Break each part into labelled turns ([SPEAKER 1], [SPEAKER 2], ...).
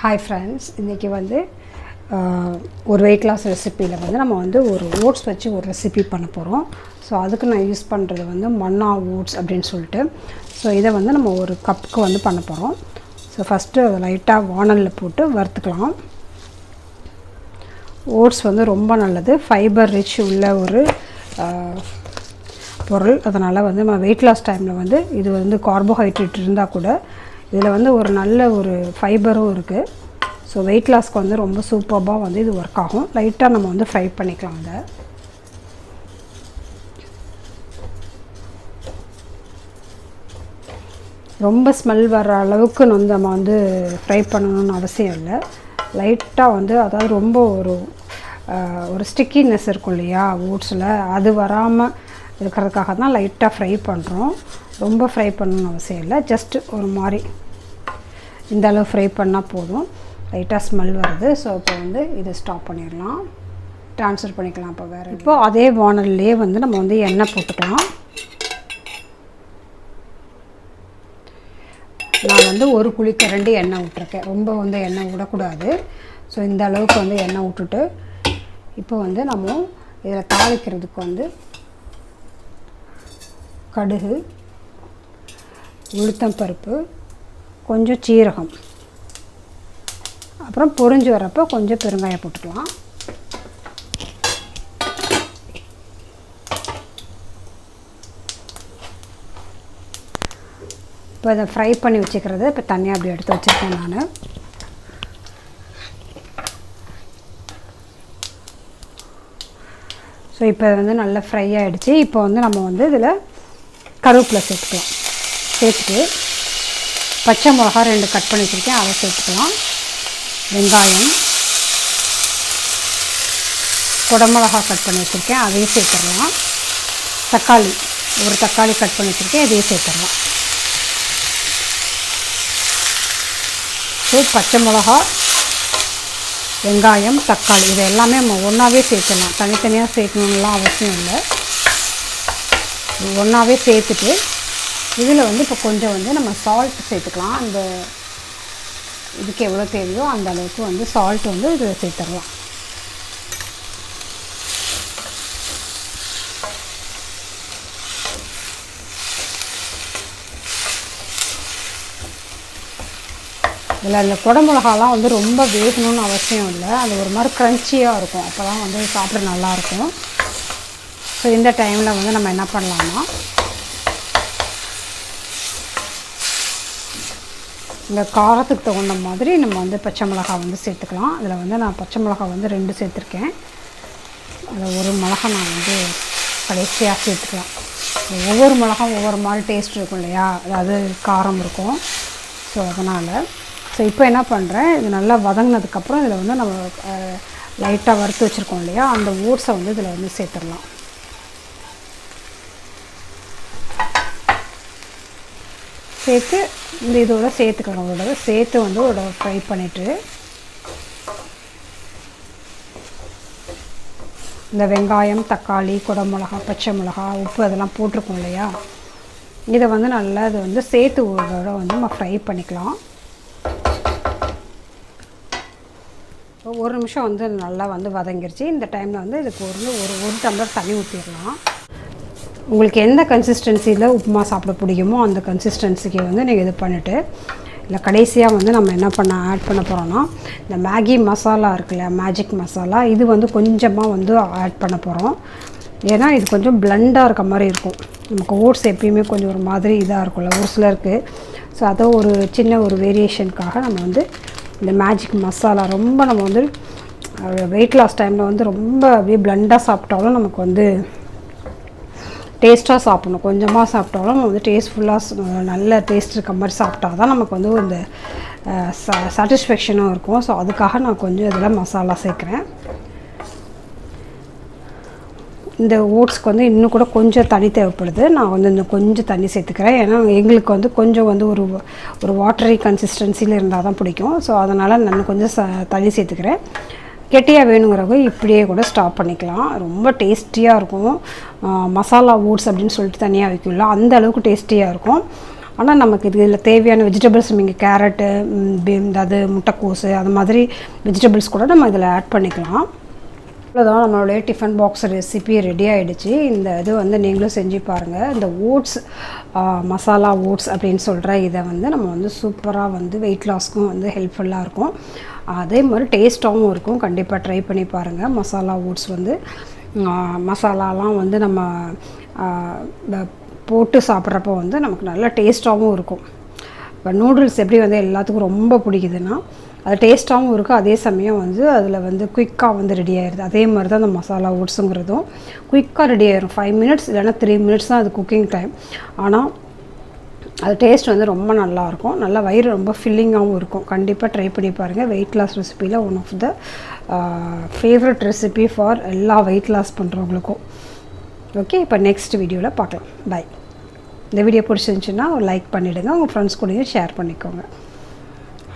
[SPEAKER 1] Hi friends, இன்றைக்கி வந்து ஒரு வெயிட் லாஸ் ரெசிப்பியில் வந்து நம்ம வந்து ஒரு ஓட்ஸ் வச்சு ஒரு ரெசிபி பண்ண போகிறோம். ஸோ அதுக்கு நான் யூஸ் பண்ணுறது வந்து மன்னா ஓட்ஸ் அப்படின்னு சொல்லிட்டு. ஸோ இதை வந்து நம்ம ஒரு கப்புக்கு வந்து பண்ண போகிறோம். ஸோ ஃபஸ்ட்டு அதை லைட்டாக வானலில் போட்டு வறுத்துக்கலாம். ஓட்ஸ் வந்து ரொம்ப நல்லது, ஃபைபர் ரிச் உள்ள ஒரு பொருள். அதனால் வந்து நம்ம வெயிட் லாஸ் டைமில் வந்து இது வந்து கார்போஹைட்ரேட் இருந்தால் கூட இதில் வந்து ஒரு நல்ல ஒரு ஃபைபரும் இருக்குது. ஸோ வெயிட் லாஸ்க்கு வந்து ரொம்ப சூப்பராக வந்து இது ஒர்க் ஆகும். லைட்டாக நம்ம வந்து ஃப்ரை பண்ணிக்கலாம். அதை ரொம்ப ஸ்மெல் வர்ற அளவுக்கு வந்து நம்ம வந்து ஃப்ரை பண்ணணும்னு அவசியம் இல்லை. லைட்டாக வந்து அதாவது ரொம்ப ஒரு ஸ்டிக்கினஸ் இருக்கும் இல்லையா ஓட்ஸில், அது வராமல் இருக்கிறதுக்காக தான் லைட்டாக ஃப்ரை பண்ணுறோம். ரொம்ப ஃப்ரை பண்ணணும்னு அவசியம் இல்லை. ஜஸ்ட்டு ஒரு மாதிரி இந்த அளவு ஃப்ரை பண்ணால் போதும். லைட்டாக ஸ்மெல் வருது. ஸோ இப்போ வந்து இதை ஸ்டாப் பண்ணிடலாம், ட்ரான்ஸ்ஃபர் பண்ணிக்கலாம். இப்போ வேறு இப்போது அதே வானல்லையே வந்து நம்ம வந்து எண்ணெய் போட்டுக்கலாம். நான் வந்து ஒரு குழிக்கரண்டி எண்ணெய் விட்டுருக்கேன். ரொம்ப வந்து எண்ணெய் விடக்கூடாது. ஸோ இந்த அளவுக்கு வந்து எண்ணெய் விட்டுட்டு இப்போ வந்து நம்ம இதில் தாளிக்கிறதுக்கு வந்து கடுகு, உளுத்தம்பருப்பு, கொஞ்சம் சீரகம், அப்புறம் பொரிஞ்சு வரப்போ கொஞ்சம் பெருங்காயம் போட்டுக்கலாம். இப்போ இதை ஃப்ரை பண்ணி வச்சுக்கிறது இப்போ தனியாக அப்படி எடுத்து வச்சுருக்கேன் நான். ஸோ இப்போ வந்து நல்லா ஃப்ரை ஆகிடுச்சு. இப்போ வந்து நம்ம வந்து இதில் கருவேப்பிலை சேர்த்துக்கலாம். சேர்த்துட்டு பச்சை மிளகா 2 கட் பண்ணி வச்சுருக்கேன், அதை சேர்த்துக்கலாம். வெங்காயம், குடமிளகா கட் பண்ணி வச்சுருக்கேன், அதையும் சேர்த்துடலாம். தக்காளி, ஒரு தக்காளி கட் பண்ணி வச்சுருக்கேன், இதையும் சேர்த்துடலாம். ஸோ பச்சை மிளகா, வெங்காயம், தக்காளி இது எல்லாமே நம்ம ஒன்றாவே சேர்த்துடலாம். தனித்தனியாக சேர்க்கணுன்னுலாம் அவசியம் இல்லை. ஒன்றாவே சேர்த்துட்டு இதில் வந்து இப்போ கொஞ்சம் வந்து நம்ம சால்ட் சேர்த்துக்கலாம். அந்த இதுக்கு எவ்வளோ தேவையோ அந்த அளவுக்கு வந்து சால்ட் வந்து இதில் சேர்த்துடலாம். இதில் அந்த குடமிளகாலாம் வந்து ரொம்ப வேகணும்னு அவசியம் இல்லை. அது ஒரு மாதிரி க்ரன்ச்சியாக இருக்கும், அப்போ தான் வந்து சாப்பிட நல்லாயிருக்கும். ஸோ இந்த டைமில் வந்து நம்ம என்ன பண்ணலாம்னா இந்த காரத்துக்கு தகுந்த மாதிரி நம்ம வந்து பச்சை மிளகா வந்து சேர்த்துக்கலாம். அதில் வந்து நான் பச்சை மிளகா வந்து 2 சேர்த்துருக்கேன். அதில் ஒரு மிளகா நான் வந்து கடைசியாக சேர்த்துக்கலாம். ஒவ்வொரு மிளகாவும் ஒவ்வொரு மாதிரி டேஸ்ட் இருக்கும் இல்லையா, அதாவது காரம் இருக்கும். ஸோ அதனால் இப்போ என்ன பண்ணுறேன், இது நல்லா வதங்கினதுக்கப்புறம் இதில் வந்து நம்ம லைட்டாக வறுத்து வச்சுருக்கோம் இல்லையா, அந்த ஓட்ஸை வந்து இதில் வந்து சேர்த்துடலாம். சேர்த்து இந்த இதோட சேர்த்துக்கலாம். அதோட சேர்த்து வந்து ஃப்ரை பண்ணிவிட்டு இந்த வெங்காயம், தக்காளி, குடமிளகா, பச்சை மிளகா, உப்பு அதெல்லாம் போட்டிருக்கோம் இல்லையா, இதை வந்து நல்லா இது வந்து சேர்த்து ஒரு வந்து நம்ம ஃப்ரை பண்ணிக்கலாம். ஒரு நிமிஷம் வந்து நல்லா வந்து வதங்கிருச்சு. இந்த டைமில் வந்து இதுக்கு ஒரு டம்ளர் தண்ணி ஊற்றிடலாம். உங்களுக்கு எந்த கன்சிஸ்டன்சியில் உப்புமா சாப்பிட பிடிக்குமோ அந்த கன்சிஸ்டன்சிக்கு வந்து நீங்கள் இது பண்ணிவிட்டு இல்லை கடைசியாக வந்து நம்ம என்ன ஆட் பண்ண போகிறோன்னா இந்த மேகி மசாலா இருக்குல்ல, மேஜிக் மசாலா, இது வந்து கொஞ்சமாக வந்து ஆட் பண்ண போகிறோம். ஏன்னா இது கொஞ்சம் பிளண்டாக இருக்க மாதிரி இருக்கும். நமக்கு ஓட்ஸ் எப்பயுமே கொஞ்சம் ஒரு மாதிரி இதாக இருக்கும்ல ஒரு சிலருக்கு. ஸோ அதை ஒரு சின்ன ஒரு வேரியேஷனுக்காக நம்ம வந்து இந்த மேஜிக் மசாலா ரொம்ப நம்ம வந்து வெயிட் லாஸ் டைமில் வந்து ரொம்ப அப்படியே பிளண்டாக சாப்பிட்டாலும் நமக்கு வந்து டேஸ்ட்டாக சாப்பிடணும். கொஞ்சமாக சாப்பிட்டாலும் நம்ம வந்து டேஸ்ட்ஃபுல்லாக நல்ல டேஸ்ட் இருக்க மாதிரி சாப்பிட்டா தான் நமக்கு வந்து இந்த சாட்டிஸ்ஃபேக்ஷனும் இருக்கும். ஸோ அதுக்காக நான் கொஞ்சம் இதில் மசாலா சேர்க்குறேன். இந்த ஓட்ஸ்க்கு வந்து இன்னும் கூட கொஞ்சம் தண்ணி தேவைப்படுது. நான் வந்து இன்னும் கொஞ்சம் தண்ணி சேர்த்துக்கிறேன். ஏன்னா எங்களுக்கு வந்து கொஞ்சம் வந்து ஒரு வாட்டரி கன்சிஸ்டன்சியில் இருந்தால் தான் பிடிக்கும். ஸோ அதனால் நான் கொஞ்சம் தண்ணி சேர்த்துக்கிறேன். கெட்டியாக வேணுங்கிறவங்க இப்படியே கூட ஸ்டாப் பண்ணிக்கலாம். ரொம்ப டேஸ்டியாக இருக்கும். மசாலா ஓட்ஸ் அப்படின்னு சொல்லிட்டு தனியாக வைக்கல, அந்த அளவுக்கு டேஸ்டியாக இருக்கும். ஆனால் நமக்கு இதில் தேவையான வெஜிடபிள்ஸ் நீங்கள் கேரட்டு, அது முட்டைக்கோஸு அது மாதிரி வெஜிடபிள்ஸ் கூட நம்ம இதில் ஆட் பண்ணிக்கலாம். அவ்வளோதான், நம்மளுடைய டிஃபன் பாக்ஸ் ரெசிபி ரெடி ஆகிடுச்சு. இந்த இது வந்து நீங்களும் செஞ்சு பாருங்கள். இந்த ஓட்ஸ் மசாலா ஓட்ஸ் அப்படின்னு சொல்கிற இதை வந்து நம்ம வந்து சூப்பராக வந்து வெயிட் லாஸ்க்கும் வந்து ஹெல்ப்ஃபுல்லாக இருக்கும். அதே மாதிரி டேஸ்ட்டாகவும் இருக்கும். கண்டிப்பாக ட்ரை பண்ணி பாருங்கள். மசாலா ஓட்ஸ் வந்து மசாலாலாம் வந்து நம்ம போட்டு சாப்பிட்றப்போ வந்து நமக்கு நல்ல டேஸ்ட்டாகவும் இருக்கும். இப்போ நூடுல்ஸ் எப்படி வந்து எல்லாத்துக்கும் ரொம்ப பிடிக்குதுன்னா அது டேஸ்ட்டாகவும் இருக்கும், அதே சமயம் வந்து அதில் வந்து குயிக்காக வந்து ரெடி ஆகிடுது. அதே மாதிரி தான் அந்த மசாலா ஓட்ஸுங்கிறதும் குயிக்காக ரெடி ஆகிடும். 5 மினிட்ஸ் இல்லைன்னா 3 மினிட்ஸ் தான் அது குக்கிங் டைம். ஆனால் அது டேஸ்ட் வந்து ரொம்ப நல்லாயிருக்கும். நல்லா வயிறு ரொம்ப ஃபில்லிங்காகவும் இருக்கும். கண்டிப்பாக ட்ரை பண்ணி பாருங்கள். வெயிட் லாஸ் ரெசிப்பியில் one of the favourite recipe for எல்லா வெயிட் லாஸ் பண்ணுறவங்களுக்கும். ஓகே, இப்போ நெக்ஸ்ட் வீடியோவில் பார்க்கலாம். பை. இந்த வீடியோ பிடிச்சிருந்துச்சுன்னா ஒரு லைக் பண்ணிவிடுங்க. உங்கள் ஃப்ரெண்ட்ஸ் கூடயும் ஷேர் பண்ணிக்கோங்க.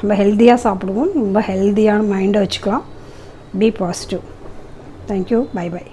[SPEAKER 1] ரொம்ப ஹெல்த்தியாக சாப்பிடுவோம், ரொம்ப ஹெல்த்தியான மைண்டை வச்சுக்கலாம். Be positive. Thank you. Bye by.